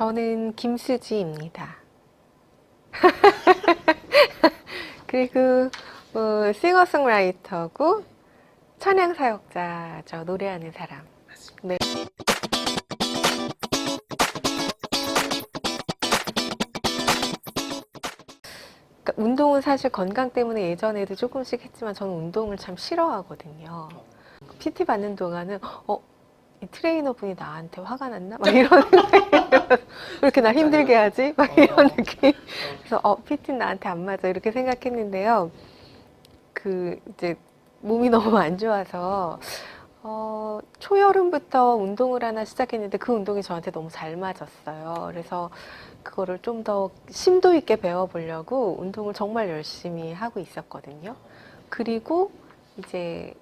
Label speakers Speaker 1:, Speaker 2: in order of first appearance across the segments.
Speaker 1: 저는 김수지입니다. 그리고 싱어송라이터고 찬양사역자죠. 노래하는 사람. 네. 그러니까 운동은 사실 건강 때문에 예전에도 조금씩 했지만 저는 운동을 참 싫어하거든요. PT 받는 동안은 이 트레이너분이 나한테 화가 났나? 막 이런 생각이 왜 이렇게 나 힘들게 하지? 막 이런 느낌. 그래서 PT는 나한테 안 맞아 이렇게 생각했는데요. 이제 몸이 너무 안 좋아서 초여름부터 운동을 하나 시작했는데 그 운동이 저한테 너무 잘 맞았어요. 그래서 그거를 좀 더 심도 있게 배워보려고 운동을 정말 열심히 하고 있었거든요. 그리고 이제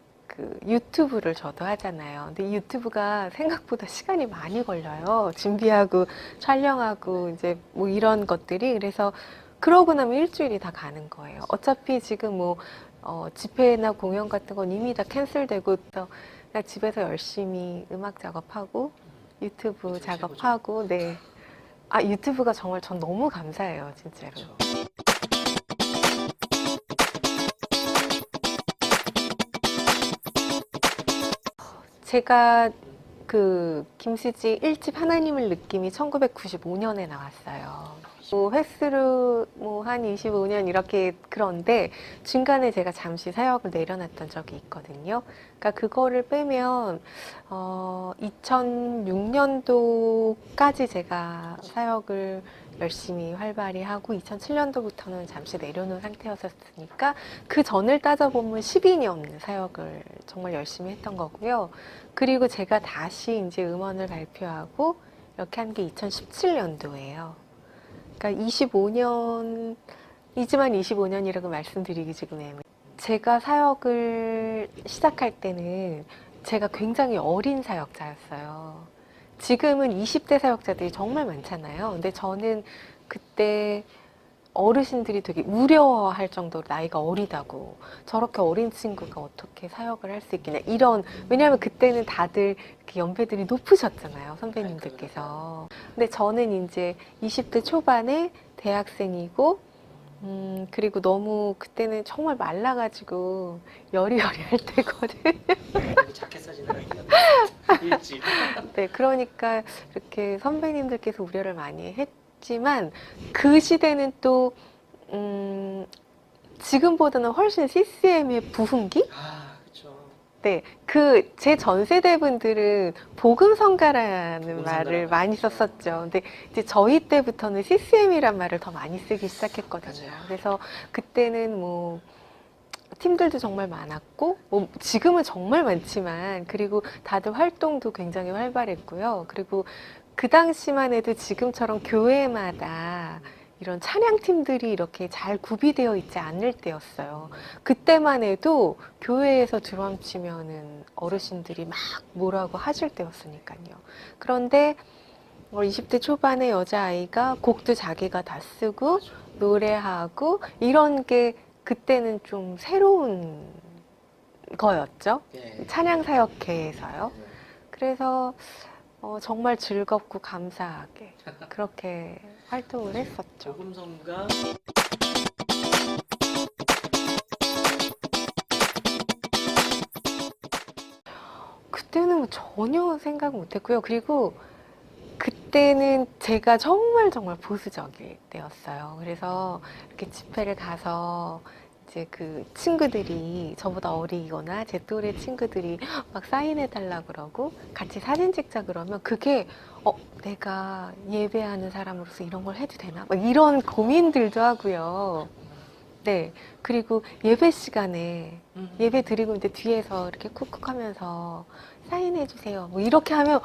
Speaker 1: 유튜브를 저도 하잖아요. 근데 이 유튜브가 생각보다 시간이 많이 걸려요. 준비하고 촬영하고 이제 뭐 이런 것들이. 그래서 그러고 나면 일주일이 다 가는 거예요. 어차피 지금 집회나 공연 같은 건 이미 다 캔슬되고 그냥 집에서 열심히 음악 작업하고 유튜브 작업하고 네. 유튜브가 정말 전 너무 감사해요, 진짜로. 그렇죠. 제가 김수지 1집 하나님을 느낌이 1995년에 나왔어요. 횟수로 한 25년 이렇게 그런데 중간에 제가 잠시 사역을 내려놨던 적이 있거든요. 그러니까 그거를 빼면 2006년도까지 제가 사역을 열심히 활발히 하고 2007년도부터는 잠시 내려놓은 상태였었으니까 그 전을 따져보면 10인이 사역을 정말 열심히 했던 거고요. 그리고 제가 다시 이제 음원을 발표하고 이렇게 한 게 2017년도예요. 그러니까 25년이지만 25년이라고 말씀드리기 지금 애매해요. 제가 사역을 시작할 때는 제가 굉장히 어린 사역자였어요. 지금은 20대 사역자들이 정말 많잖아요. 근데 저는 그때 어르신들이 되게 우려할 정도로 나이가 어리다고, 저렇게 어린 친구가 어떻게 사역을 할 수 있겠냐 왜냐하면 그때는 다들 연배들이 높으셨잖아요, 선배님들께서. 근데 저는 이제 20대 초반에 대학생이고 그리고 너무 그때는 정말 말라가지고 여리여리할 때거든.
Speaker 2: 자켓 사진을 일찍.
Speaker 1: 네, 그러니까 이렇게 선배님들께서 우려를 많이 했지만 그 시대는 또 지금보다는 훨씬 CCM의 부흥기?
Speaker 2: 그렇죠.
Speaker 1: 네, 제 전 세대 분들은 복음성가라는 말을 많이 썼었죠. 근데 이제 저희 때부터는 CCM이란 말을 더 많이 쓰기 시작했거든요. 그래서 그때는 팀들도 정말 많았고, 지금은 정말 많지만, 그리고 다들 활동도 굉장히 활발했고요. 그리고 그 당시만 해도 지금처럼 교회마다 이런 찬양팀들이 이렇게 잘 구비되어 있지 않을 때였어요. 그때만 해도 교회에서 드럼 치면은 어르신들이 막 뭐라고 하실 때였으니까요. 그런데 20대 초반의 여자아이가 곡도 자기가 다 쓰고 노래하고 이런 게 그때는 좀 새로운 거였죠. 찬양사역회에서요. 그래서 정말 즐겁고 감사하게 그렇게 활동을 했었죠.
Speaker 2: 복음성가.
Speaker 1: 그때는 전혀 생각 못했고요. 그리고 그때는 제가 정말 보수적일 때였어요. 그래서 이렇게 집회를 가서 이제 친구들이 저보다 어리거나 제 또래 친구들이 막 사인해달라 그러고 같이 사진 찍자 그러면 그게 내가 예배하는 사람으로서 이런 걸 해도 되나? 막 이런 고민들도 하고요. 네. 그리고 예배 시간에 예배 드리고 있는데 뒤에서 이렇게 쿡쿡 하면서 사인해주세요. 뭐 이렇게 하면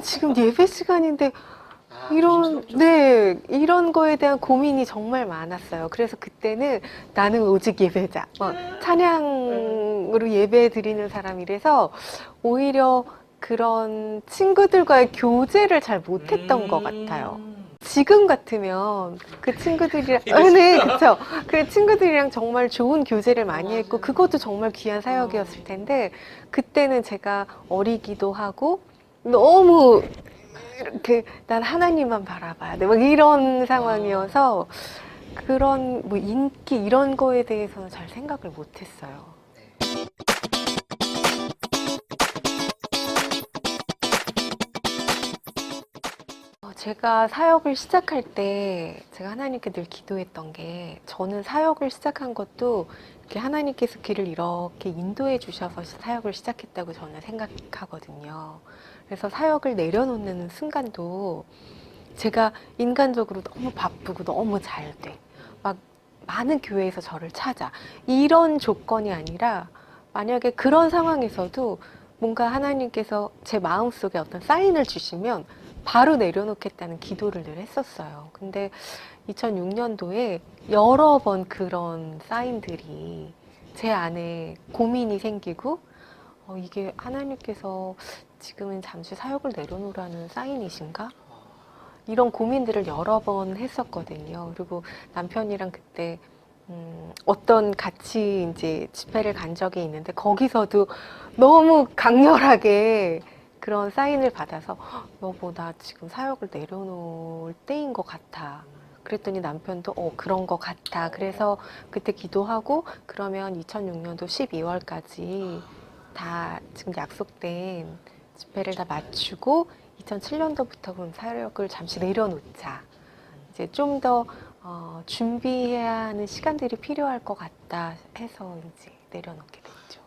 Speaker 1: 지금 예배 시간인데 이런 거에 대한 고민이 정말 많았어요. 그래서 그때는 나는 오직 예배자, 찬양으로 예배 드리는 사람이라서 오히려 그런 친구들과의 교제를 잘 못했던 것 같아요. 지금 같으면 그 친구들이랑, 네, 그쵸. 그 친구들이랑 정말 좋은 교제를 많이 했고, 그것도 정말 귀한 사역이었을 텐데, 그때는 제가 어리기도 하고, 너무 이렇게 난 하나님만 바라봐야 돼. 막 이런 상황이어서 그런 뭐 인기 이런 거에 대해서는 잘 생각을 못 했어요. 제가 사역을 시작할 때 제가 하나님께 늘 기도했던 게 저는 사역을 시작한 것도 이렇게 하나님께서 길을 이렇게 인도해 주셔서 사역을 시작했다고 저는 생각하거든요. 그래서 사역을 내려놓는 순간도 제가 인간적으로 너무 바쁘고 너무 잘 돼. 막 많은 교회에서 저를 찾아. 이런 조건이 아니라 만약에 그런 상황에서도 뭔가 하나님께서 제 마음속에 어떤 사인을 주시면 바로 내려놓겠다는 기도를 늘 했었어요. 근데 2006년도에 여러 번 그런 사인들이 제 안에 고민이 생기고 이게 하나님께서 지금은 잠시 사역을 내려놓으라는 사인이신가? 이런 고민들을 여러 번 했었거든요. 그리고 남편이랑 그때 어떤 같이 이제 집회를 간 적이 있는데 거기서도 너무 강렬하게 그런 사인을 받아서 여보 나 지금 사역을 내려놓을 때인 것 같아. 그랬더니 남편도 그런 것 같아. 그래서 그때 기도하고 그러면 2006년도 12월까지 다 지금 약속된 집회를 다 마치고 2007년도부터 그럼 사역을 잠시 내려놓자. 이제 좀 더 준비해야 하는 시간들이 필요할 것 같다 해서 이제 내려놓게 됐죠.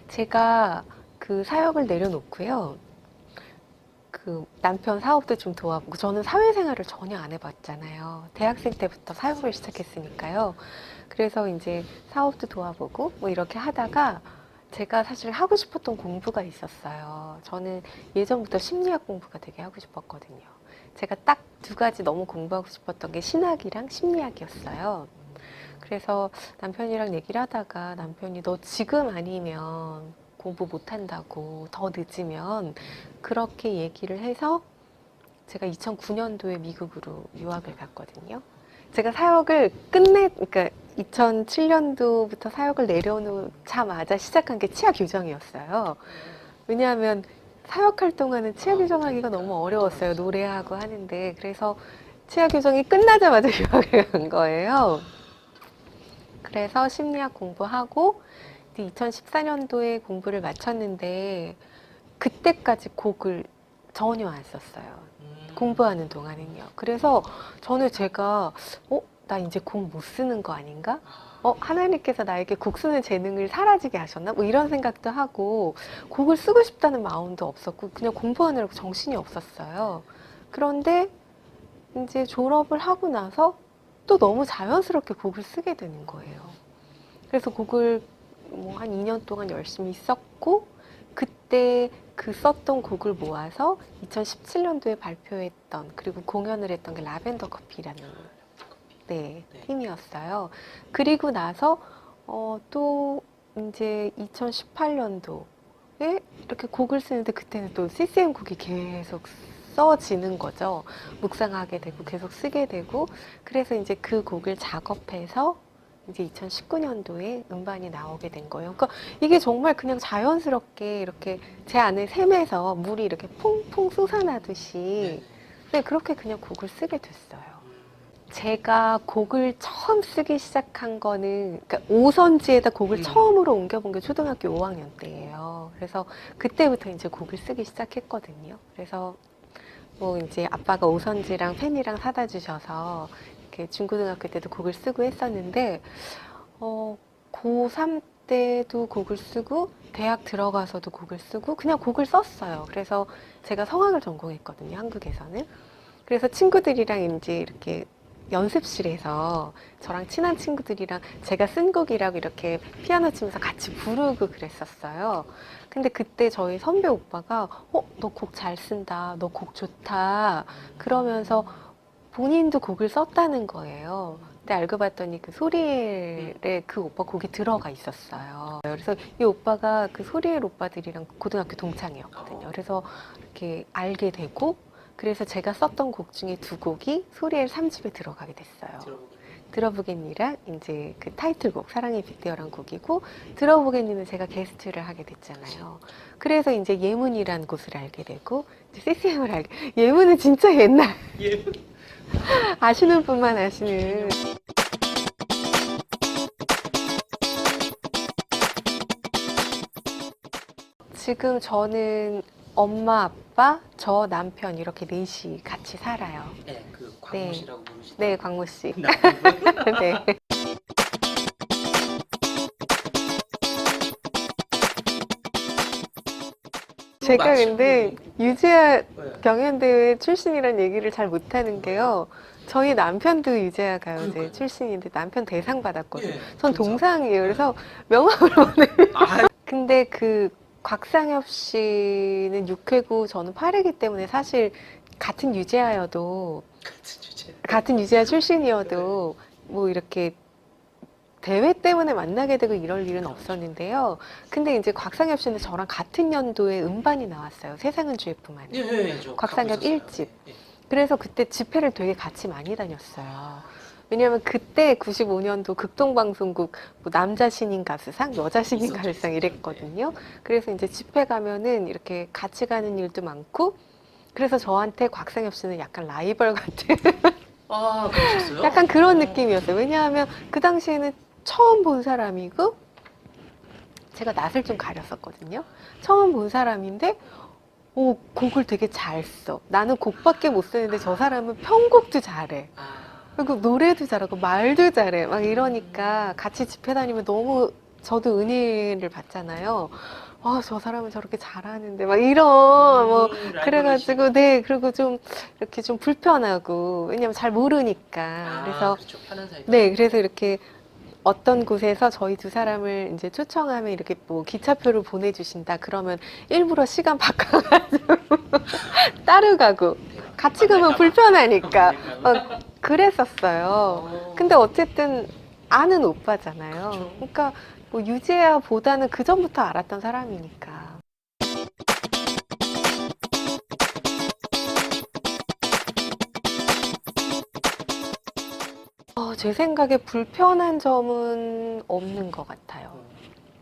Speaker 1: 제가 그 사역을 내려놓고요. 그 남편 사업도 좀 도와보고 저는 사회생활을 전혀 안 해봤잖아요. 대학생 때부터 사역을 시작했으니까요. 그래서 이제 사업도 도와보고 뭐 이렇게 하다가 제가 사실 하고 싶었던 공부가 있었어요. 저는 예전부터 심리학 공부가 되게 하고 싶었거든요. 제가 딱 두 가지 너무 공부하고 싶었던 게 신학이랑 심리학이었어요. 그래서 남편이랑 얘기를 하다가 남편이 너 지금 아니면 공부 못한다고 더 늦으면 그렇게 얘기를 해서 제가 2009년도에 미국으로 유학을 갔거든요. 제가 사역을 그러니까 2007년도부터 사역을 내려놓자마자 시작한 게 치아 교정이었어요. 왜냐하면 사역 활동하는 치아 교정하기가 너무 어려웠어요. 노래하고 하는데. 그래서 치아 교정이 끝나자마자 유학을 간 거예요. 그래서 심리학 공부하고 2014년도에 공부를 마쳤는데 그때까지 곡을 전혀 안 썼어요. 공부하는 동안은요. 그래서 저는 제가 나 이제 곡 못 쓰는 거 아닌가? 하나님께서 나에게 곡 쓰는 재능을 사라지게 하셨나? 뭐 이런 생각도 하고 곡을 쓰고 싶다는 마음도 없었고 그냥 공부하느라고 정신이 없었어요. 그런데 이제 졸업을 하고 나서 또 너무 자연스럽게 곡을 쓰게 되는 거예요. 그래서 곡을 뭐 한 2년 동안 열심히 썼고 그때 그 썼던 곡을 모아서 2017년도에 발표했던 그리고 공연을 했던 게 라벤더 커피라는 팀이었어요. 그리고 나서 또 이제 2018년도에 이렇게 곡을 쓰는데 그때는 또 CCM 곡이 계속 써지는 거죠. 묵상하게 되고 계속 쓰게 되고 그래서 이제 그 곡을 작업해서 이제 2019년도에 음반이 나오게 된 거예요. 그러니까 이게 정말 그냥 자연스럽게 이렇게 제 안에 샘에서 물이 이렇게 퐁퐁 솟아나듯이 그렇게 그냥 곡을 쓰게 됐어요. 제가 곡을 처음 쓰기 시작한 거는 그러니까 오선지에다 곡을 처음으로 옮겨본 게 초등학교 5학년 때예요. 그래서 그때부터 이제 곡을 쓰기 시작했거든요. 그래서 뭐 이제 아빠가 오선지랑 펜이랑 사다 주셔서 이렇게 중고등학교 때도 곡을 쓰고 했었는데 고3 때도 곡을 쓰고 대학 들어가서도 곡을 쓰고 그냥 곡을 썼어요. 그래서 제가 성악을 전공했거든요. 한국에서는. 그래서 친구들이랑 이제 이렇게 연습실에서 저랑 친한 친구들이랑 제가 쓴 곡이라고 이렇게 피아노 치면서 같이 부르고 그랬었어요. 근데 그때 저희 선배 오빠가 너 곡 잘 쓴다. 너 곡 좋다. 그러면서 본인도 곡을 썼다는 거예요. 근데 알고 봤더니 그 소리엘에 그 오빠 곡이 들어가 있었어요. 그래서 이 오빠가 그 소리엘 오빠들이랑 고등학교 동창이었거든요. 그래서 이렇게 알게 되고 그래서 제가 썼던 곡 중에 두 곡이 소리엘 3집에 들어가게 됐어요. 들어보겠니랑 이제 그 타이틀곡 사랑의 빅데어란 곡이고 들어보겠니는 제가 게스트를 하게 됐잖아요. 그래서 이제 예문이란 곳을 알게 되고 이제 CCM을 알게. 예문은 진짜 옛날
Speaker 2: 예.
Speaker 1: 아시는 분만 아시는. 지금 저는 엄마, 아빠, 저 남편 이렇게 넷이 같이 살아요.
Speaker 2: 네, 그 광무씨라고 부르시죠.
Speaker 1: 네, 광무 씨.
Speaker 2: 남편분.
Speaker 1: 네. 제가 근데 유재하
Speaker 2: 네.
Speaker 1: 경연대회 출신이란 얘기를 잘 못하는 게요. 저희 남편도 유재하 가요제
Speaker 2: 그러니까요.
Speaker 1: 출신인데 남편 대상 받았거든요.
Speaker 2: 예,
Speaker 1: 전
Speaker 2: 동상.
Speaker 1: 동상이에요. 그래서 명함을 보내.
Speaker 2: 아,
Speaker 1: 근데 그 곽상엽 씨는 6회고 저는 8회기 때문에 사실 같은 유재하여도
Speaker 2: 같은 주제.
Speaker 1: 같은 유재하 출신이어도 뭐 이렇게 대회 때문에 만나게 되고 이럴 일은 없었는데요. 근데 이제 곽상엽 씨는 저랑 같은 연도에 음반이 나왔어요. 세상은 GF만이.
Speaker 2: 예, 예, 저
Speaker 1: 곽상엽
Speaker 2: 갖고 있었어요.
Speaker 1: 1집.
Speaker 2: 예.
Speaker 1: 그래서 그때 집회를 되게 같이 많이 다녔어요. 왜냐면 그때 95년도 극동방송국 뭐 남자 신인 가수상, 여자 신인
Speaker 2: 있었죠,
Speaker 1: 가수상
Speaker 2: 있었죠.
Speaker 1: 이랬거든요. 그래서 이제 집회 가면은 이렇게 같이 가는 일도 많고, 그래서 저한테 곽상엽 씨는 약간 라이벌 같은
Speaker 2: 아, 그러셨어요?
Speaker 1: 약간 그런 느낌이었어요. 왜냐하면 그 당시에는 처음 본 사람이고, 제가 낯을 좀 가렸었거든요. 처음 본 사람인데, 오, 곡을 되게 잘 써. 나는 곡밖에 못 쓰는데 저 사람은 편곡도 잘해.
Speaker 2: 아,
Speaker 1: 그리고 노래도 잘하고 말도 잘해. 막 이러니까 같이 집회 다니면 너무 저도 은혜를 받잖아요. 와, 저 사람은 저렇게 잘하는데 막 이런 뭐 그래가지고 네, 그리고 좀 이렇게 좀 불편하고 왜냐면 잘 모르니까. 그래서
Speaker 2: 그렇죠. 편한 사이.
Speaker 1: 네, 그래서 이렇게 어떤 곳에서 저희 두 사람을 이제 초청하면 이렇게 뭐 기차표를 보내주신다. 그러면 일부러 시간 바꿔가지고 따르가고 같이 가면 불편하니까 막 그랬었어요. 근데 어쨌든 아는 오빠잖아요.
Speaker 2: 그쵸.
Speaker 1: 그러니까 뭐 유재하보다는 그 전부터 알았던 사람이니까. 제 생각에 불편한 점은 없는 것 같아요.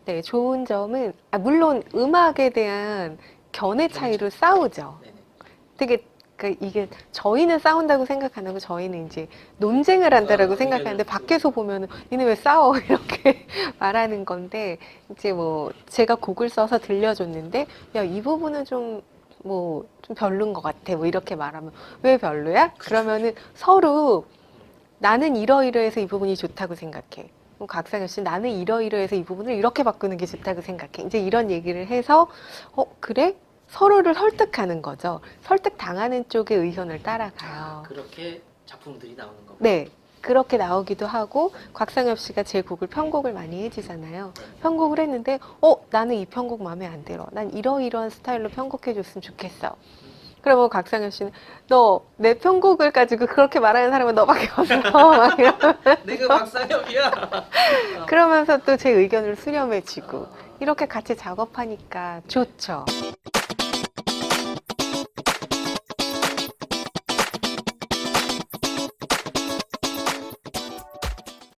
Speaker 1: 네, 좋은 점은 물론 음악에 대한 견해 차이로 싸우죠.
Speaker 2: 네네.
Speaker 1: 되게 이게 저희는 싸운다고 생각 안 하고 저희는 이제 논쟁을 한다라고 생각하는데 밖에서 보면은 니네 왜 싸워 이렇게 말하는 건데 이제 뭐 제가 곡을 써서 들려줬는데 야, 이 부분은 좀 뭐 좀 별론 것 같아 뭐 이렇게 말하면 왜 별로야? 그러면은 서로 나는 이러이러해서 이 부분이 좋다고 생각해. 그럼 곽상엽 씨 나는 이러이러해서 이 부분을 이렇게 바꾸는 게 좋다고 생각해. 이제 이런 얘기를 해서 그래? 서로를 설득하는 거죠. 설득 당하는 쪽의 의견을 따라가요.
Speaker 2: 그렇게 작품들이 나오는 거고.
Speaker 1: 네. 그렇게 나오기도 하고 곽상엽 씨가 제 곡을 편곡을 많이 해주잖아요. 편곡을 했는데 나는 이 편곡 마음에 안 들어. 난 이러이러한 스타일로 편곡해 줬으면 좋겠어. 그러면 곽상엽 씨는 너 내 편곡을 가지고 그렇게 말하는 사람은 너밖에 없어. 막 이러면
Speaker 2: 내가 박상엽이야.
Speaker 1: 그러면서 또 제 의견을 수렴해주고 이렇게 같이 작업하니까 좋죠.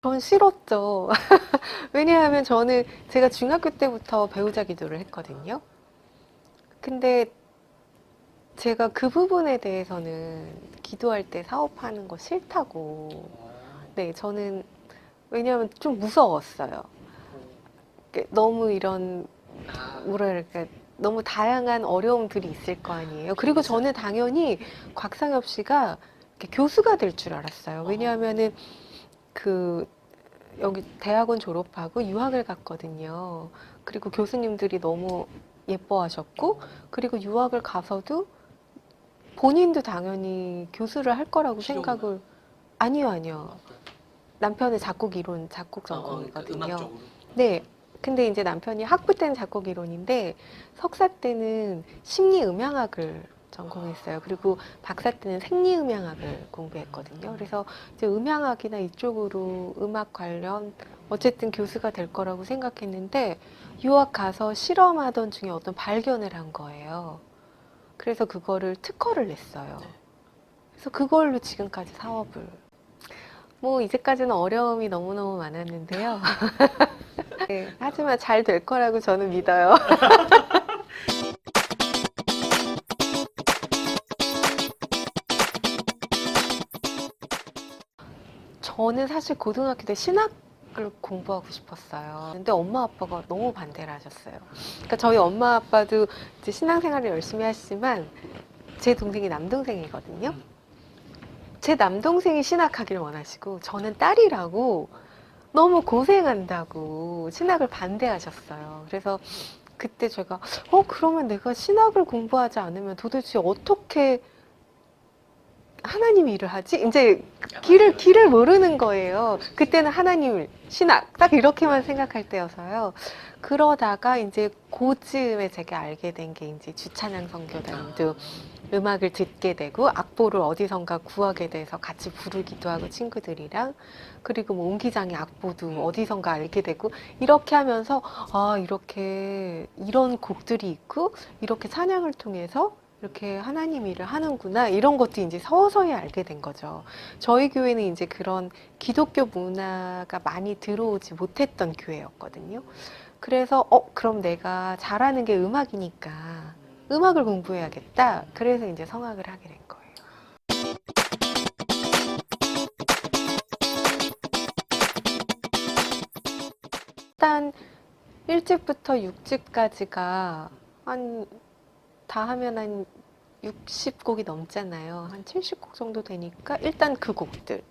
Speaker 1: 전 싫었죠. 왜냐하면 저는 제가 중학교 때부터 배우자 기도를 했거든요. 근데 제가 그 부분에 대해서는 기도할 때 사업하는 거 싫다고. 네, 저는 왜냐하면 좀 무서웠어요. 너무 이런 뭐랄까 너무 다양한 어려움들이 있을 거 아니에요. 그리고 저는 당연히 곽상엽 씨가 이렇게 교수가 될 줄 알았어요. 왜냐하면은 그 여기 대학원 졸업하고 유학을 갔거든요. 그리고 교수님들이 너무 예뻐하셨고 그리고 유학을 가서도 본인도 당연히 교수를 할 거라고 생각을 아니요. 남편의 작곡 이론 작곡 전공이거든요.
Speaker 2: 음악적으로.
Speaker 1: 네. 근데 이제 남편이 학부 때는 작곡 이론인데 석사 때는 심리 음향학을 전공했어요. 그리고 박사 때는 생리 음향학을 공부했거든요. 그래서 이제 음향학이나 이쪽으로 음악 관련 어쨌든 교수가 될 거라고 생각했는데 유학 가서 실험하던 중에 어떤 발견을 한 거예요. 그래서 그거를 특허를 냈어요. 그래서 그걸로 지금까지 사업을 뭐 이제까지는 어려움이 너무너무 많았는데요. 네, 하지만 잘 될 거라고 저는 믿어요. 저는 사실 고등학교 때 신학을 공부하고 싶었어요. 근데 엄마 아빠가 너무 반대를 하셨어요. 그러니까 저희 엄마 아빠도 이제 신앙생활을 열심히 하시지만 제 동생이 남동생이거든요. 제 남동생이 신학하길 원하시고 저는 딸이라고 너무 고생한다고 신학을 반대하셨어요. 그래서 그때 제가 그러면 내가 신학을 공부하지 않으면 도대체 어떻게 하나님 일을 하지? 이제 길을 모르는 거예요. 그때는 하나님, 신학 딱 이렇게만 생각할 때여서요. 그러다가 이제 고즈음에 제가 알게 된 게 이제 주찬양 선교단도 음악을 듣게 되고 악보를 어디선가 구하게 돼서 같이 부르기도 하고 친구들이랑, 그리고 뭐 옹기장의 악보도 어디선가 알게 되고, 이렇게 하면서 이렇게 이런 곡들이 있고 이렇게 찬양을 통해서 이렇게 하나님 일을 하는구나, 이런 것도 이제 서서히 알게 된 거죠. 저희 교회는 이제 그런 기독교 문화가 많이 들어오지 못했던 교회였거든요. 그래서 그럼 내가 잘하는 게 음악이니까 음악을 공부해야겠다. 그래서 이제 성악을 하게 된 거예요. 일단 1집부터 6집까지가 다 하면 한 60곡이 넘잖아요. 한 70곡 정도 되니까 일단 그 곡들.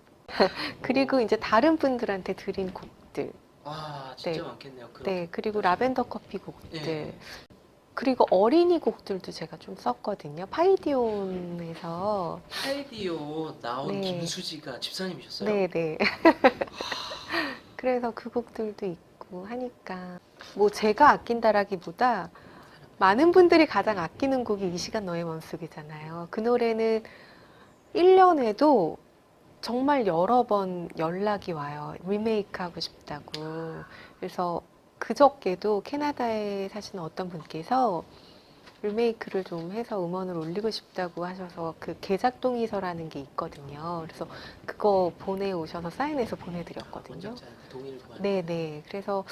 Speaker 1: 그리고 이제 다른 분들한테 드린 곡들.
Speaker 2: 진짜
Speaker 1: 네.
Speaker 2: 많겠네요.
Speaker 1: 네, 그리고 라벤더 커피 곡들.
Speaker 2: 네.
Speaker 1: 그리고 어린이 곡들도 제가 좀 썼거든요. 파이디온에서.
Speaker 2: 파이디오 나온
Speaker 1: 네.
Speaker 2: 김수지가 집사님이셨어요?
Speaker 1: 네네. 그래서 그 곡들도 있고 하니까 뭐 제가 아낀다라기보다 많은 분들이 가장 아끼는 곡이 이 시간 너의 맘속이잖아요. 그 노래는 1년에도 정말 여러 번 연락이 와요. 리메이크 하고 싶다고. 그래서 그저께도 캐나다에 사시는 어떤 분께서 리메이크를 좀 해서 음원을 올리고 싶다고 하셔서 그 개작동의서라는 게 있거든요. 그래서 그거 보내오셔서 사인해서 보내드렸거든요.
Speaker 2: 원작자한테 동의를 구하는.
Speaker 1: 네네. 그래서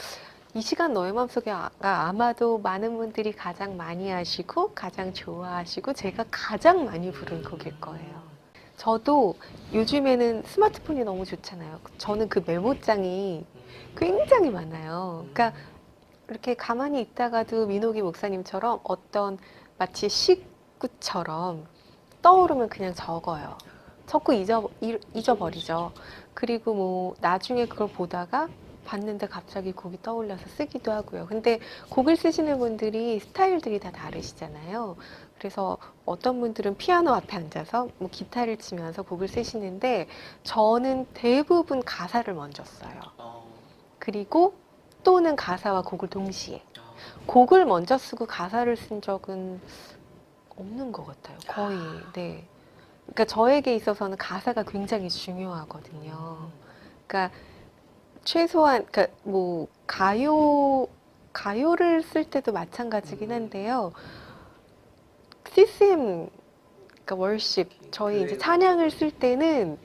Speaker 1: 이 시간 너의 맘속에가 아마도 많은 분들이 가장 많이 하시고 가장 좋아하시고 제가 가장 많이 부른 곡일 거예요. 저도 요즘에는 스마트폰이 너무 좋잖아요. 저는 그 메모장이 굉장히 많아요. 그러니까 이렇게 가만히 있다가도 민호기 목사님처럼 어떤 마치 식구처럼 떠오르면 그냥 적어요. 적고 잊어버리죠. 그리고 뭐 나중에 그걸 보다가 봤는데 갑자기 곡이 떠올라서 쓰기도 하고요. 근데 곡을 쓰시는 분들이 스타일들이 다 다르시잖아요. 그래서 어떤 분들은 피아노 앞에 앉아서 뭐 기타를 치면서 곡을 쓰시는데 저는 대부분 가사를 먼저 써요. 그리고 또는 가사와 곡을 동시에. 곡을 먼저 쓰고 가사를 쓴 적은 없는 것 같아요. 거의. 네. 그러니까 저에게 있어서는 가사가 굉장히 중요하거든요. 그러니까 최소한 그러니까 뭐 가요를 쓸 때도 마찬가지긴 한데요. CCM 그러니까 월십 저희 이제 찬양을 쓸 때는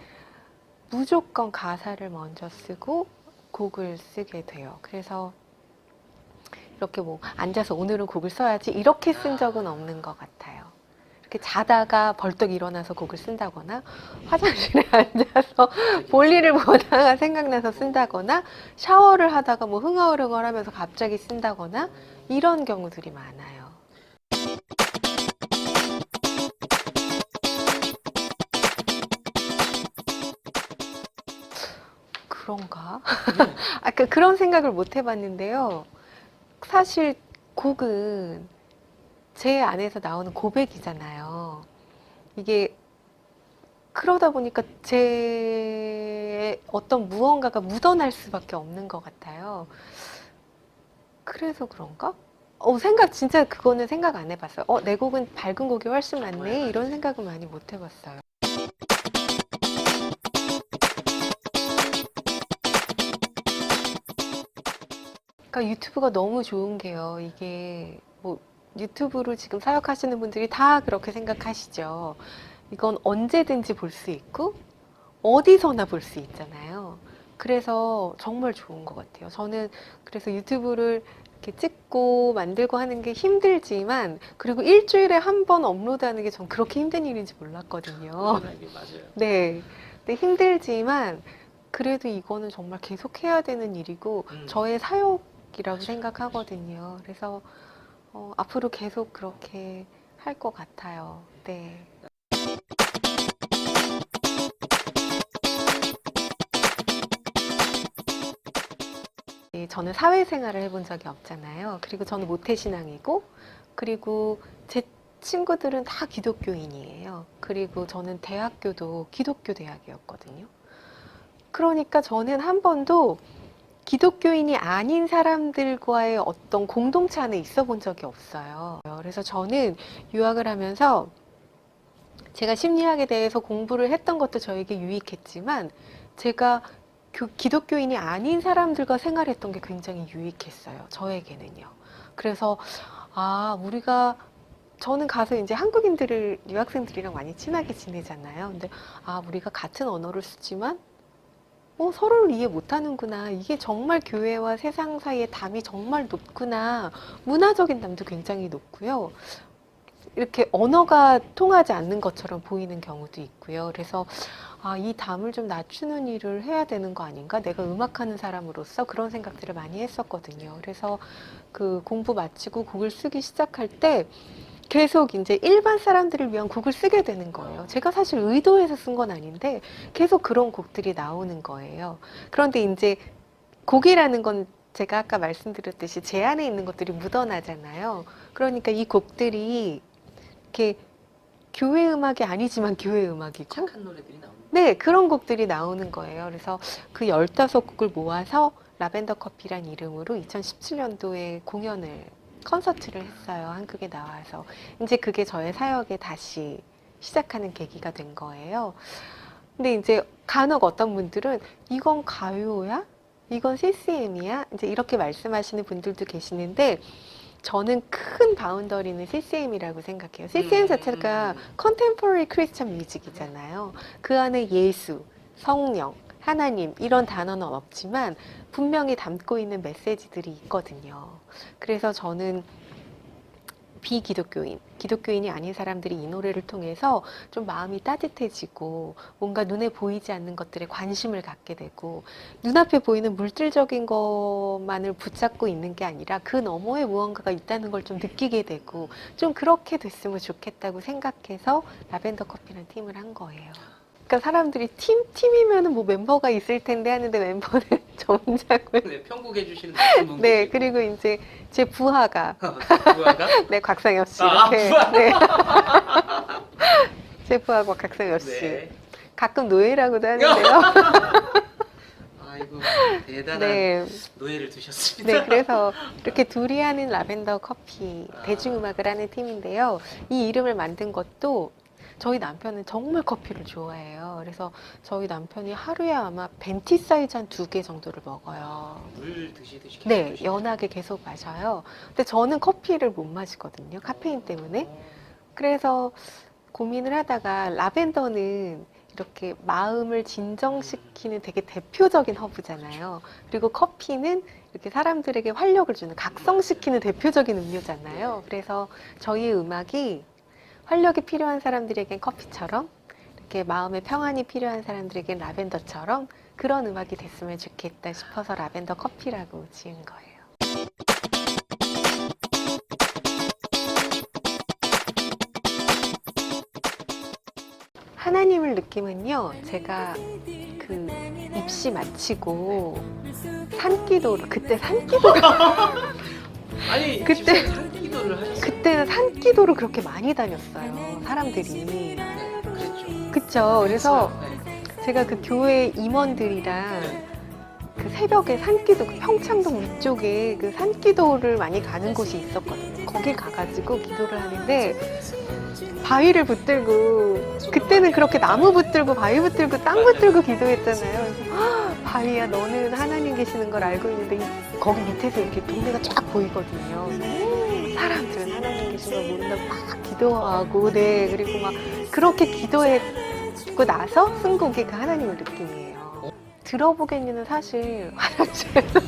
Speaker 1: 무조건 가사를 먼저 쓰고 곡을 쓰게 돼요. 그래서 이렇게 뭐 앉아서 오늘은 곡을 써야지 이렇게 쓴 적은 없는 것 같아요. 이렇게 자다가 벌떡 일어나서 곡을 쓴다거나 화장실에 앉아서 볼일을 보다가 생각나서 쓴다거나 샤워를 하다가 뭐 흥얼흥얼하면서 갑자기 쓴다거나 이런 경우들이 많아요. 그런가? 그런 생각을 못 해봤는데요. 사실 곡은 제 안에서 나오는 고백이잖아요. 이게 그러다 보니까 제 어떤 무언가가 묻어날 수밖에 없는 것 같아요. 그래서 그런가? 진짜 그거는 생각 안 해봤어요. 내 곡은 밝은 곡이 훨씬 많네. 이런 생각은 많이 못 해봤어요. 그러니까 유튜브가 너무 좋은 게요. 이게 뭐 유튜브로 지금 사역하시는 분들이 다 그렇게 생각하시죠. 이건 언제든지 볼 수 있고 어디서나 볼 수 있잖아요. 그래서 정말 좋은 것 같아요. 저는 그래서 유튜브를 이렇게 찍고 만들고 하는 게 힘들지만, 그리고 일주일에 한 번 업로드하는 게 전 그렇게 힘든 일인지 몰랐거든요.
Speaker 2: 꾸준하게, 맞아요.
Speaker 1: 네. 근데 힘들지만 그래도 이거는 정말 계속 해야 되는 일이고 저의 사역이라고
Speaker 2: 맞아요.
Speaker 1: 생각하거든요. 그래서 앞으로 계속 그렇게 할 것 같아요. 네. 저는 사회생활을 해본 적이 없잖아요. 그리고 저는 모태신앙이고, 그리고 제 친구들은 다 기독교인이에요. 그리고 저는 대학교도 기독교 대학이었거든요. 그러니까 저는 한 번도 기독교인이 아닌 사람들과의 어떤 공동체 안에 있어 본 적이 없어요. 그래서 저는 유학을 하면서 제가 심리학에 대해서 공부를 했던 것도 저에게 유익했지만, 제가 기독교인이 아닌 사람들과 생활했던 게 굉장히 유익했어요. 저에게는요. 그래서 저는 가서 이제 한국인들을, 유학생들이랑 많이 친하게 지내잖아요. 근데 우리가 같은 언어를 쓰지만 서로를 이해 못하는구나. 이게 정말 교회와 세상 사이의 담이 정말 높구나. 문화적인 담도 굉장히 높고요. 이렇게 언어가 통하지 않는 것처럼 보이는 경우도 있고요. 그래서 이 담을 좀 낮추는 일을 해야 되는 거 아닌가? 내가 음악하는 사람으로서 그런 생각들을 많이 했었거든요. 그래서 그 공부 마치고 곡을 쓰기 시작할 때 계속 이제 일반 사람들을 위한 곡을 쓰게 되는 거예요. 제가 사실 의도해서 쓴 건 아닌데 계속 그런 곡들이 나오는 거예요. 그런데 이제 곡이라는 건 제가 아까 말씀드렸듯이 제 안에 있는 것들이 묻어나잖아요. 그러니까 이 곡들이 이렇게 교회 음악이 아니지만 교회 음악이고,
Speaker 2: 착한 노래들이 나오는
Speaker 1: 네, 그런 곡들이 나오는 거예요. 그래서 그 15곡을 모아서 라벤더 커피란 이름으로 2017년도에 콘서트를 했어요. 한국에 나와서. 이제 그게 저의 사역에 다시 시작하는 계기가 된 거예요. 근데 이제 간혹 어떤 분들은 이건 가요야? 이건 CCM이야? 이제 이렇게 말씀하시는 분들도 계시는데, 저는 큰 바운더리는 CCM이라고 생각해요. CCM 자체가 Contemporary Christian Music이잖아요. 그 안에 예수, 성령, 하나님 이런 단어는 없지만 분명히 담고 있는 메시지들이 있거든요. 그래서 저는 비기독교인, 기독교인이 아닌 사람들이 이 노래를 통해서 좀 마음이 따뜻해지고 뭔가 눈에 보이지 않는 것들에 관심을 갖게 되고, 눈앞에 보이는 물질적인 것만을 붙잡고 있는 게 아니라 그 너머에 무언가가 있다는 걸 좀 느끼게 되고, 좀 그렇게 됐으면 좋겠다고 생각해서 라벤더 커피라는 팀을 한 거예요. 그러니까 사람들이 팀이면은 뭐 멤버가 있을 텐데 하는데, 멤버는 저 혼자고요.
Speaker 2: 네, 편곡해 주시는 어떤 분들.
Speaker 1: 네, 그리고 이제 제 부하가
Speaker 2: 부하가
Speaker 1: 네, 곽상엽 씨
Speaker 2: 아,
Speaker 1: 이렇게.
Speaker 2: 부하.
Speaker 1: 네. 제 부하고 곽상엽 씨.
Speaker 2: 네.
Speaker 1: 가끔 노예라고도 하는데요.
Speaker 2: 아이고, 대단한
Speaker 1: 네.
Speaker 2: 노예를 두셨습니다.
Speaker 1: 네, 그래서 이렇게 둘이 하는 라벤더 커피 대중음악을 하는 팀인데요. 이 이름을 만든 것도 저희 남편은 정말 커피를 좋아해요. 그래서 저희 남편이 하루에 아마 벤티 사이즈 한 2개 정도를 먹어요.
Speaker 2: 물 드시듯이 계속
Speaker 1: 네,
Speaker 2: 드시네요.
Speaker 1: 연하게 계속 마셔요. 근데 저는 커피를 못 마시거든요. 카페인 때문에. 그래서 고민을 하다가, 라벤더는 이렇게 마음을 진정시키는 되게 대표적인 허브잖아요. 그리고 커피는 이렇게 사람들에게 활력을 주는, 각성시키는 대표적인 음료잖아요. 그래서 저희의 음악이 활력이 필요한 사람들에겐 커피처럼, 이렇게 마음의 평안이 필요한 사람들에겐 라벤더처럼 그런 음악이 됐으면 좋겠다 싶어서 라벤더 커피라고 지은 거예요. 하나님을 느끼면요, 제가 그 입시 마치고 산기도를, 그때 산기도가
Speaker 2: 아니,
Speaker 1: 그때-
Speaker 2: 집사님 산기도를 하셨어요.
Speaker 1: 그때는 산기도를 그렇게 많이 다녔어요, 사람들이.
Speaker 2: 네, 그랬죠.
Speaker 1: 그쵸. 그래서
Speaker 2: 네.
Speaker 1: 제가 그 교회 임원들이랑 그 새벽에 산기도, 그 평창동 위쪽에 그 산기도를 많이 가는 곳이 있었거든요. 거길 가가지고 기도를 하는데, 바위를 붙들고, 그때는 그렇게 나무 붙들고 바위 붙들고 땅 붙들고 기도했잖아요. 그래서 바위야, 너는 하나님 계시는 걸 알고 있는데 거기 밑에서 이렇게 동네가 쫙 보이거든요. 사람들은 하나님 계신 걸 모른다고 막 기도하고, 네, 그리고 막 그렇게 기도해 듣고 나서 쓴 곡이 그 하나님의 느낌이에요. 들어보겠니는 사실 화장실에서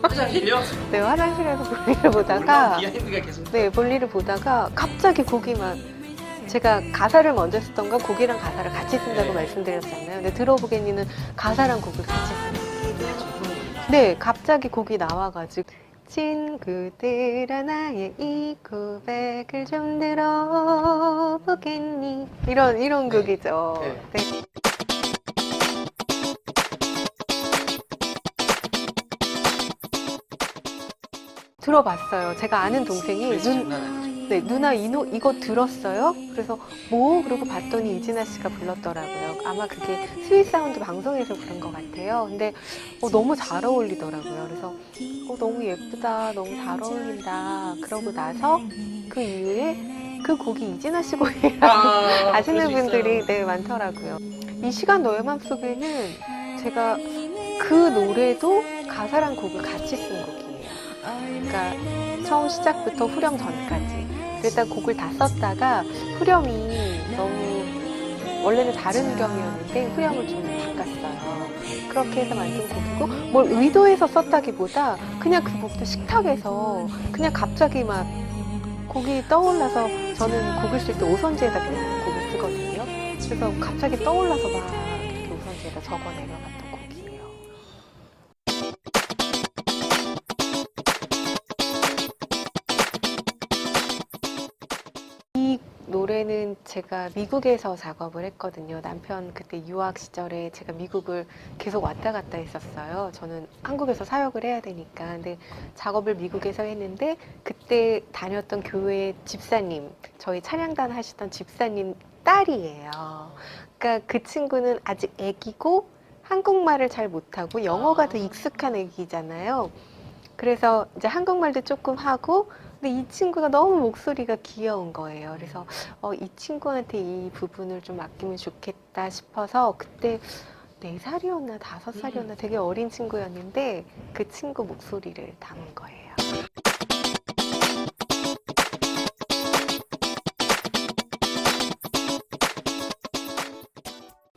Speaker 2: 화장실이요?
Speaker 1: 네, 화장실에서 볼일을 보다가
Speaker 2: 비하인드가 계속.
Speaker 1: 네, 볼일을 보다가 갑자기 곡이만 제가 가사를 먼저 썼던 건 곡이랑 가사를 같이 쓴다고
Speaker 2: 네.
Speaker 1: 말씀드렸잖아요. 근데 들어보겠니는 가사랑 곡을 같이 쓴 네, 갑자기 곡이 나와가지고 친구들아 나의 이 고백을 좀 들어보겠니 이런
Speaker 2: 네.
Speaker 1: 곡이죠.
Speaker 2: 네.
Speaker 1: 네. 들어봤어요. 제가 아는 동생이
Speaker 2: 장난 아니죠.
Speaker 1: 네, 누나 이거 들었어요? 그래서 뭐? 그러고 봤더니 이진아 씨가 불렀더라고요. 아마 그게 스윗 사운드 방송에서 부른 것 같아요. 근데 너무 잘 어울리더라고요. 그래서 너무 예쁘다, 너무 잘 어울린다. 그러고 나서 그 이후에 그 곡이 이진아 씨 곡이라고 아시는
Speaker 2: 그럴 수
Speaker 1: 분들이
Speaker 2: 있어요.
Speaker 1: 네, 많더라고요. 이 시간 너의 맘속에는 제가 그 노래도 가사랑 곡을 같이 쓴 곡이에요. 그러니까 처음 시작부터 후렴 전까지. 일단 곡을 다 썼다가 후렴이 너무 원래는 다른 후렴이었는데 후렴을 좀 바꿨어요. 그렇게 해서 만든 곡이고 뭘 의도해서 썼다기보다 그냥 그 곡도 식탁에서 그냥 갑자기 막 곡이 떠올라서 저는 곡을 쓸 때 오선지에다 곡을 쓰거든요. 그래서 갑자기 떠올라서 막 이렇게 오선지에다 적어 내려갔던 곡이에요. 이 노래는 제가 미국에서 작업을 했거든요. 남편 그때 유학 시절에 제가 미국을 계속 왔다 갔다 했었어요. 저는 한국에서 사역을 해야 되니까. 근데 작업을 미국에서 했는데 그때 다녔던 교회 집사님, 저희 찬양단 하시던 집사님 딸이에요. 그러니까 그 친구는 아직 애기고 한국말을 잘 못하고 영어가 더 익숙한 애기잖아요. 그래서 이제 한국말도 조금 하고 근데 이 친구가 너무 목소리가 귀여운 거예요. 그래서 이 친구한테 이 부분을 좀 맡기면 좋겠다 싶어서 그때 4살이었나 5살이었나 되게 어린 친구였는데 그 친구 목소리를 담은 거예요.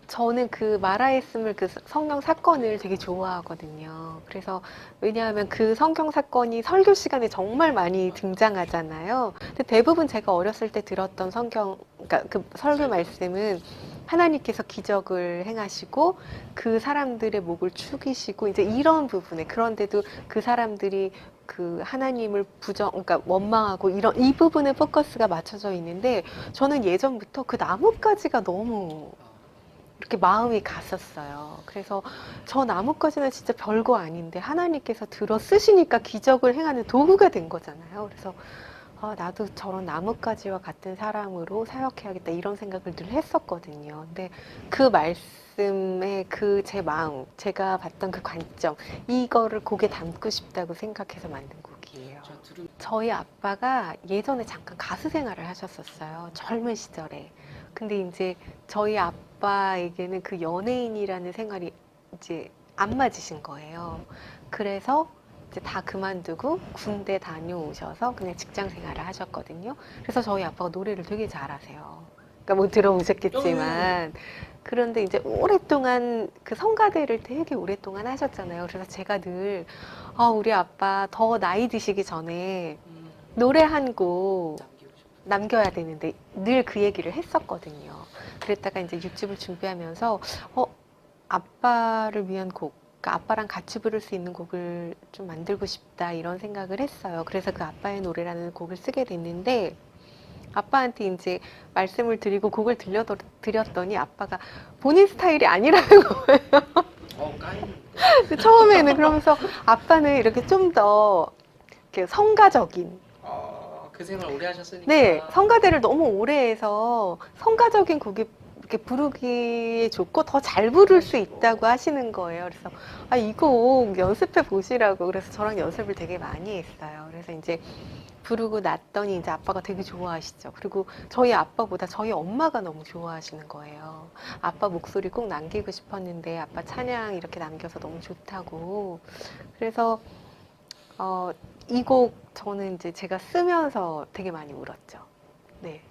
Speaker 1: 저는 그 마라했음을 그 성경 사건을 되게 좋아하거든요. 그래서 왜냐하면 그 성경 사건이 설교 시간에 정말 많이 등장하잖아요. 근데 대부분 제가 어렸을 때 들었던 성경, 그러니까 그 설교 말씀은 하나님께서 기적을 행하시고 그 사람들의 목을 축이시고 이제 이런 부분에 그런데도 그 사람들이 그 하나님을 그러니까 원망하고 이 부분에 포커스가 맞춰져 있는데 저는 예전부터 그 나뭇가지가 너무 이렇게 마음이 갔었어요. 그래서 저 나뭇가지는 진짜 별거 아닌데 하나님께서 들어 쓰시니까 기적을 행하는 도구가 된 거잖아요. 그래서 나도 저런 나뭇가지와 같은 사람으로 사역해야겠다 이런 생각을 늘 했었거든요. 근데 그 말씀에 그 제 마음, 제가 봤던 그 관점 이거를 곡에 담고 싶다고 생각해서 만든 곡이에요. 저희 아빠가 예전에 잠깐 가수 생활을 하셨었어요. 젊은 시절에. 근데 이제 저희 아빠에게는 그 연예인이라는 생활이 이제 안 맞으신 거예요. 그래서 이제 다 그만두고 군대 다녀오셔서 그냥 직장 생활을 하셨거든요. 그래서 저희 아빠가 노래를 되게 잘하세요. 그러니까 뭐 들어보셨겠지만. 그런데 이제 오랫동안 그 성가대를 되게 오랫동안 하셨잖아요. 그래서 제가 늘 우리 아빠 더 나이 드시기 전에 노래 한 곡 남겨야 되는데 늘 그 얘기를 했었거든요. 그랬다가 이제 6집을 준비하면서 아빠를 위한 곡, 그러니까 아빠랑 같이 부를 수 있는 곡을 좀 만들고 싶다 이런 생각을 했어요. 그래서 그 아빠의 노래라는 곡을 쓰게 됐는데 아빠한테 이제 말씀을 드리고 곡을 들려드렸더니 아빠가 본인 스타일이 아니라는 거예요.
Speaker 2: 까이는데.
Speaker 1: 처음에는 그러면서 아빠는 이렇게 좀 더 성가적인
Speaker 2: 그 생활 오래 하셨으니까.
Speaker 1: 네, 성가대를 너무 오래 해서 성가적인 곡이 이렇게 부르기에 좋고 더 잘 부를 수 있다고 하시는 거예요. 그래서 이 곡 연습해 보시라고 그래서 저랑 연습을 되게 많이 했어요. 그래서 이제 부르고 났더니 이제 아빠가 되게 좋아하시죠. 그리고 저희 아빠보다 저희 엄마가 너무 좋아하시는 거예요. 아빠 목소리 꼭 남기고 싶었는데 아빠 찬양 이렇게 남겨서 너무 좋다고. 그래서 이 곡 저는 이제 제가 쓰면서 되게 많이 울었죠. 네.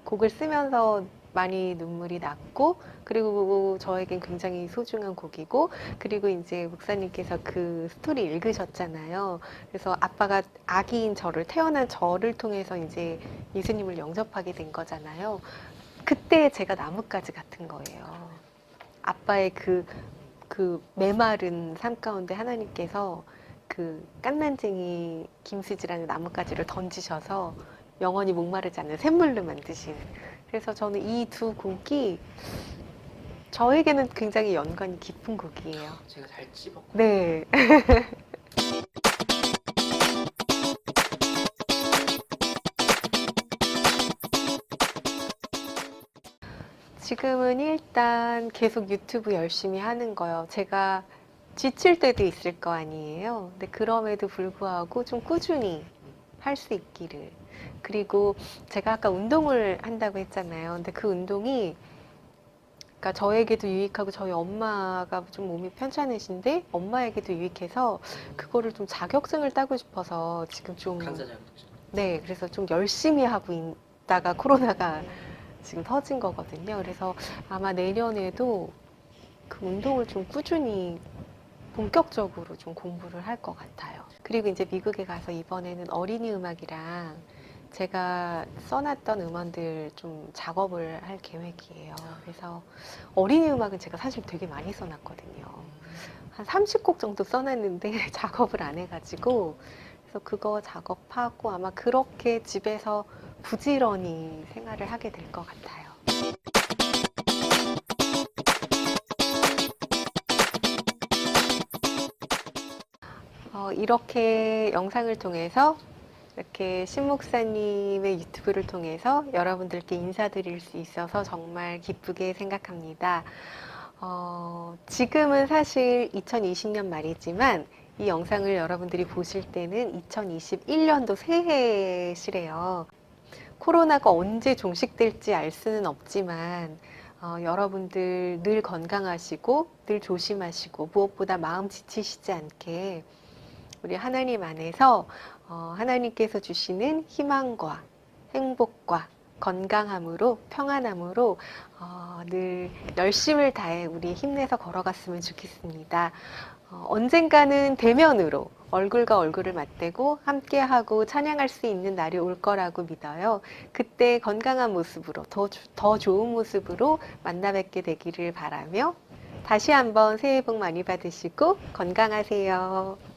Speaker 1: 곡을 쓰면서 많이 눈물이 났고, 그리고 저에겐 굉장히 소중한 곡이고, 그리고 이제 목사님께서 그 스토리 읽으셨잖아요. 그래서 아빠가 아기인 저를, 태어난 저를 통해서 이제 예수님을 영접하게 된 거잖아요. 그때 제가 나뭇가지 같은 거예요. 아빠의 그 메마른 삶 가운데 하나님께서 그 깐난쟁이 김수지라는 나뭇가지를 던지셔서 영원히 목마르지 않는 샘물로 만드신. 그래서 저는 이 두 곡이 저에게는 굉장히 연관이 깊은 곡이에요.
Speaker 2: 제가 잘 찝었고.
Speaker 1: 네. 지금은 일단 계속 유튜브 열심히 하는 거요. 제가 지칠 때도 있을 거 아니에요. 근데 그럼에도 불구하고 좀 꾸준히 할 수 있기를. 그리고 제가 아까 운동을 한다고 했잖아요. 근데 그 운동이 그러니까 저에게도 유익하고 저희 엄마가 좀 몸이 편찮으신데 엄마에게도 유익해서 그거를 좀 자격증을 따고 싶어서 지금 좀
Speaker 2: 강사 자격증.
Speaker 1: 네, 그래서 좀 열심히 하고 있다가 코로나가 지금 터진 거거든요. 그래서 아마 내년에도 그 운동을 좀 꾸준히 본격적으로 좀 공부를 할 것 같아요. 그리고 이제 미국에 가서 이번에는 어린이 음악이랑 제가 써놨던 음원들 좀 작업을 할 계획이에요. 그래서 어린이 음악은 제가 사실 되게 많이 써놨거든요. 한 30곡 정도 써놨는데 작업을 안 해가지고 그래서 그거 작업하고 아마 그렇게 집에서 부지런히 생활을 하게 될 것 같아요. 이렇게 영상을 통해서 이렇게 신 목사님의 유튜브를 통해서 여러분들께 인사드릴 수 있어서 정말 기쁘게 생각합니다. 지금은 사실 2020년 말이지만 이 영상을 여러분들이 보실 때는 2021년도 새해시래요. 코로나가 언제 종식될지 알 수는 없지만 여러분들 늘 건강하시고 늘 조심하시고 무엇보다 마음 지치시지 않게 우리 하나님 안에서 하나님께서 주시는 희망과 행복과 건강함으로 평안함으로 늘 열심을 다해 우리 힘내서 걸어갔으면 좋겠습니다. 언젠가는 대면으로 얼굴과 얼굴을 맞대고 함께하고 찬양할 수 있는 날이 올 거라고 믿어요. 그때 건강한 모습으로 더 좋은 모습으로 만나 뵙게 되기를 바라며 다시 한번 새해 복 많이 받으시고 건강하세요.